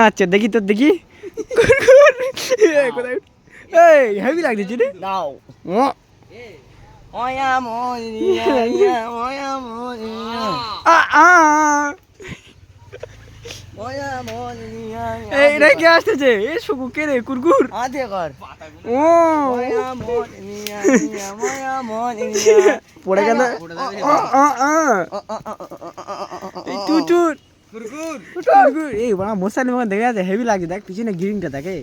বানাচ্ছে দেখি তো দেখি কোথায় এই হেভি লাগছে রে নাও ওয়া মরিয়া ওয়া মরিয়া ওয়া মরিয়া এই রে কে আসছে এ শুকু কে রে কুরকুর আদে কর ও ওয়া মরিয়া ওয়া মরিয়া পড়ে গেল এই টুটুর কুরকুর কুরকুর এই বড় মশালি মনে দেখা যাচ্ছে হেভি লাগছে দেখ পিছনে গ্রিনটা দেখে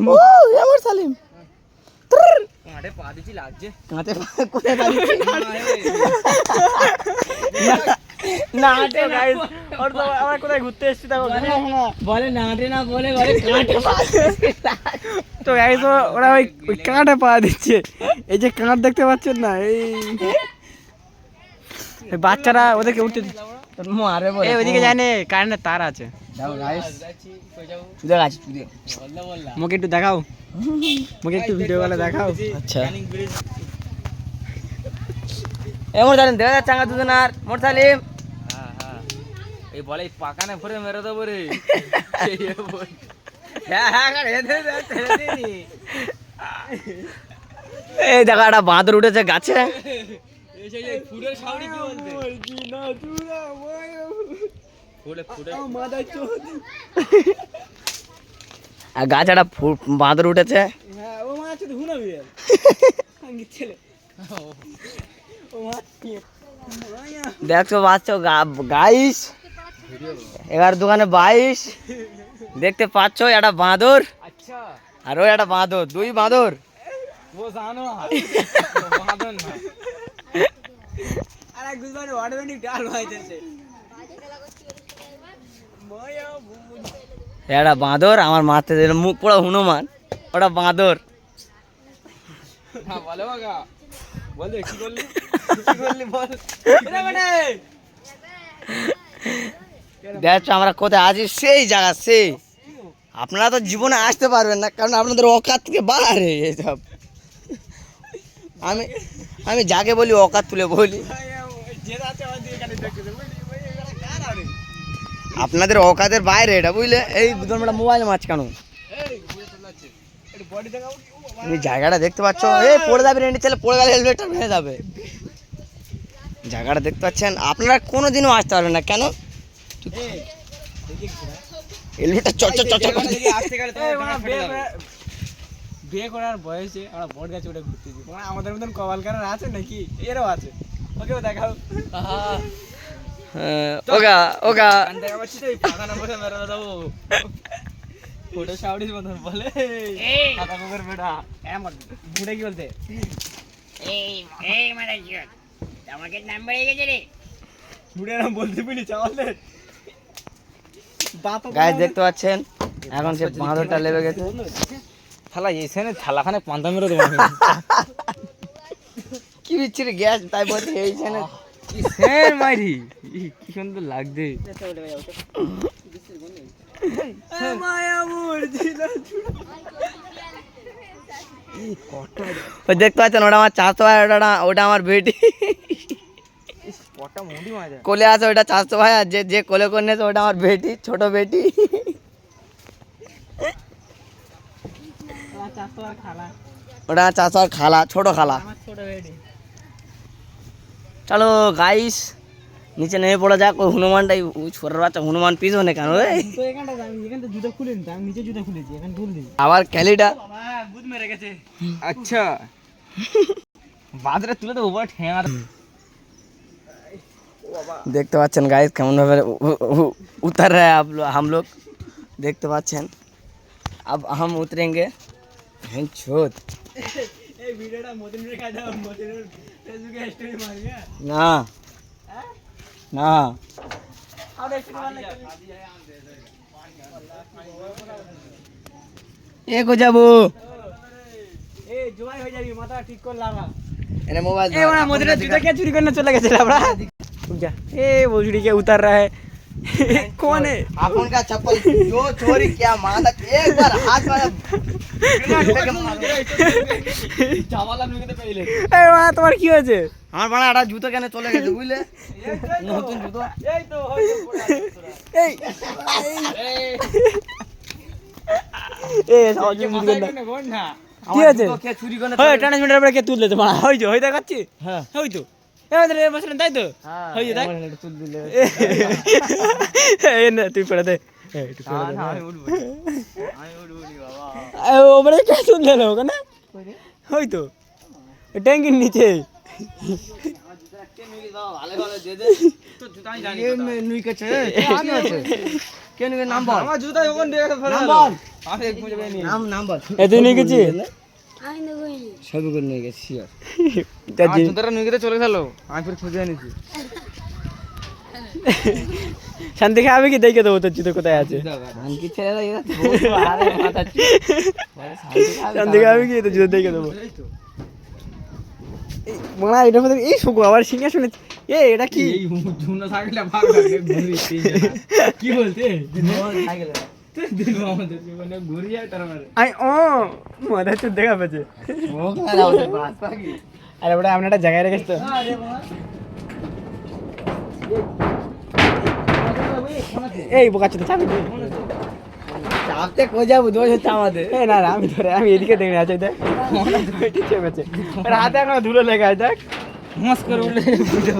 ও আমার সালিম কাঁটে পা দিছি লাগছে কাঁটে কোথায় পা দিছি না তো গাইস আর তো আমরা কোথায় ঘুরতে এসেছি দেখো বলে নাটে না বলে বলে কাঁটে পা তো গাইস ওরা ওই কাঁটে পা দিচ্ছে এই যে কাঁট দেখতে পাচ্ছেন না এই বাচ্চারা ওদেরকে উঠতে তোর মারে বলে এই ওইদিকে জানে কারেন্টের তার আছে দাও গাইস তুই গাছ তুই মুখে একটু দেখাও মুখে একটু ভিডিও করে দেখাও আচ্ছা এমন জানেন দেখা যাচ্ছে চাঙ্গা দুজন আর মোট সালিম এই বলে পাকানে ভরে মেরে দেবো রে এই দেখা একটা বাঁদর উঠেছে গাছে ফুলের সাউরি কি বলতে ফুলে ফুলে আর গাছে একটা বাঁদর উঠেছে দেখছো বাচ্চা গাইস 11 দেখতে পাচ্ছ একটা বাঁদর আচ্ছা আর ওই একটা বাঁদর দুই বাঁদর ও জানো বাঁদর না আরে গুজবারে অটোমেটিক ডাল হইতেছে একটা বাঁদর আমার মারতে দিল মুখ পুরো হনুমান ওটা বাঁদর হ্যাঁ বলে বাগা বল দে কি করলি বল দেখছো আমরা কোথায় আছি সেই জায়গা সেই আপনারা তো জীবনে আসতে পারবেন না কারণ আপনাদের অকাত থেকে বাড়ে এসব আমি আমি যাকে বলি অকাত তুলে বলি আপনাদের অকাতের বাইরে এটা বুঝলে এই দুজন মোবাইল মাঝখানো তুমি জায়গাটা দেখতে পাচ্ছ এই পড়ে যাবে রেন্ডি ছেলে পড়ে গেলে হেলমেটটা ভেঙে যাবে জায়গাটা দেখতে পাচ্ছেন আপনারা কোনোদিনও আসতে পারবেন না কেন হেলমেটটা চচ্চর আসতে গেলে বিয়ে করার বয়সে আমরা বট গাছে উঠে ঘুরতেছি আমাদের মতন কপাল কারার আছে নাকি এরও আছে ওকেও দেখাও ওগা ওগা দেখা পাচ্ছি তো এই পাখানা বসে মেরে দেবো ফটো সাউরির মতন বলে কাকা কুকুর বেটা এমন বুড়ে কি বলতে আমাকে নাম বেড়ে গেছে রে বুড়ে নাম বলতে বলি চাওয়ালে গাইস দেখতে পাচ্ছেন এখন সে বাঁদরটা লেবে গেছে থালা এইখানে থালাখানে পান্তা মেরে দেবো কি বিচ্ছিরি গ্যাস তাই বলছে এইখানে সের মাইরি কি সুন্দর লাগছে ওই দেখতে পাচ্ছেন ওটা আমার চাচাতো ভাই ওটা আমার বেটি কোলে আছে ওটা চাচাতো ভাই আর যে কোলে করে নিয়েছে ওটা আমার বেটি ছোট বেটি ওটা চাচা আর খালা ছোট খালা চলো গাইস নিচে নেমে পড়া যাক ওই হনুমানটাই ওই ছোট বাচ্চা হনুমান পিছনে কেন আবার ক্যালিটা अच्छा बादरे तुले तो ऊपर ठेंगा देखते पाচ্ছেন गाइस কেমন ভাবে उतर रहे हैं आप लोग हम लोग देखते पाচ্ছেন अब हम उतरेंगे छोट এই ভিডিওটা মতিন রে কাটা মতিনের ফেসবুকে স্টোরি মারিয়া না না আর একটু মানে এ কো যাবো এই জোয়াই হয়ে যাবি মাথা ঠিক করে লাগা এনে মোবাইল ए वहां मदरे जूता क्या चोरी करने चला गया चला बड़ा रुक जा ए वो चोरी के उतर रहा है कौन है अपन का चप्पल जो चोरी किया माना एक बार हाथ मारा জামালা নুকিতে পেইলে এই মা তোমার কি হয়েছে আমার বানা একটা জুতো কেন চলে গেছে বুঝলে নতুন জুতো এই তো হইতো পড়ে এই এই সহজ মুরগি না কোন না কি আছে কে চুরি করে ওই ট্রান্সমিটার পরে কে তুললে তোমার হই যে হই দেখাচ্ছি হ্যাঁ হই তো এবারে বসলেন তাই তো হই যে দেখ তুল দিলে এই না তুই পড়ে দে এই তুই পড়ে দে আমি উঠবো বাবা ওপরে কে তুললে না ওখানে হই তো ট্যাঙ্কির নিচে ভালো ভালো দে দে তো জুতা আমি জানি নুই কাছে কি আছে কে নুই নাম বল আমার জুতা ওখান দিয়ে ফেলে নাম বল আমি এক মুজে বেনি নাম বল এ তুই নিয়ে গেছিস সবই করে নিয়ে গেছি শিওর আমার জুতাটা নুকিতে চলে গেল আমি ফির খুঁজে এনেছি শান্তি খাবে কি দেখে দেবো তোর জুতো কোথায় আছে ধান কি ছেড়ে দাও এরা বহুত আরে মাথা শান্তি খাবে কি তোর জুতো দেখে দেবো মনে হয় এটার মধ্যে এই শুকো আবার সিঙ্গা শুনেছি এটা কি এই ঝুনা থাকলে ভাগ লাগে ঘুরি কি বলতে দিন আমাদের জীবনে ঘুরি যায় তার মানে ও মাথা চুপ দেখা পেয়েছে ও খারাপ হতে বাস পাকি আরে ওটা আপনি একটা জায়গায় রেখেছ তো এই বোকা চুতে চাবি দে চাপতে কো যাবো দোষ হচ্ছে আমাদের এই না না আমি ধরে আমি এদিকে দেখে আছে দেখ ঠিক চেপেছে হাতে এখনো ধুলো লেগে আছে দেখ মস্কর উঠলে বুঝতে